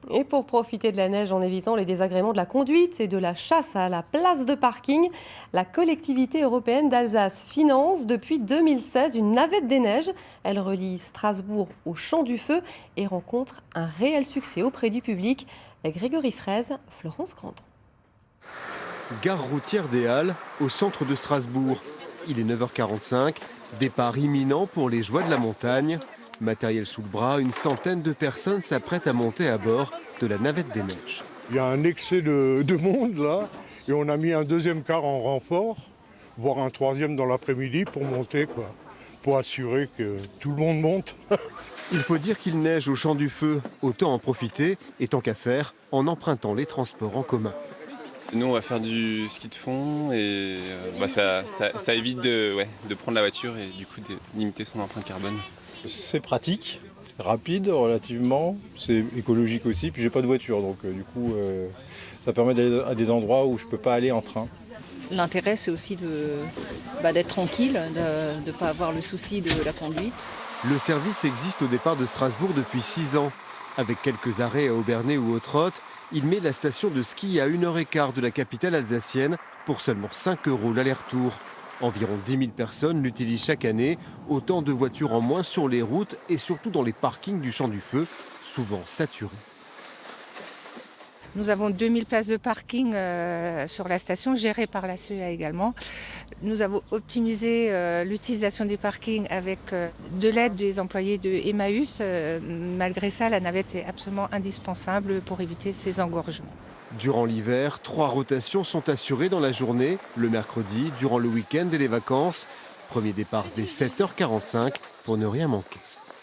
Et pour profiter de la neige en évitant les désagréments de la conduite et de la chasse à la place de parking, la collectivité européenne d'Alsace finance depuis 2016 une navette des neiges. Elle relie Strasbourg au Champ du Feu et rencontre un réel succès auprès du public. Grégory Fraise, Florence Grandon. Gare routière des Halles, au centre de Strasbourg. Il est 9h45, départ imminent pour les joies de la montagne. Matériel sous le bras, une centaine de personnes s'apprêtent à monter à bord de la navette des neiges. Il y a un excès de monde là, et on a mis un deuxième car en renfort, voire un troisième dans l'après-midi pour monter, pour assurer que tout le monde monte. Il faut dire qu'il neige au Champ du Feu, autant en profiter, et tant qu'à faire, en empruntant les transports en commun. Nous, on va faire du ski de fond et ça évite de prendre la voiture et du coup de limiter son empreinte carbone. C'est pratique, rapide relativement, c'est écologique aussi, puis j'ai pas de voiture, donc ça permet d'aller à des endroits où je peux pas aller en train. L'intérêt, c'est aussi d'être tranquille, de ne pas avoir le souci de la conduite. Le service existe au départ de Strasbourg depuis 6 ans. Avec quelques arrêts à Obernai ou Autrotte, il met la station de ski à 1h15 de la capitale alsacienne pour seulement 5 € l'aller-retour. Environ 10 000 personnes l'utilisent chaque année, autant de voitures en moins sur les routes et surtout dans les parkings du Champ du Feu, souvent saturés. Nous avons 2000 places de parking sur la station, gérées par la CEA également. Nous avons optimisé l'utilisation des parkings avec de l'aide des employés de Emmaüs. Malgré ça, la navette est absolument indispensable pour éviter ces engorgements. Durant l'hiver, 3 rotations sont assurées dans la journée, le mercredi, durant le week-end et les vacances. Premier départ dès 7h45 pour ne rien manquer.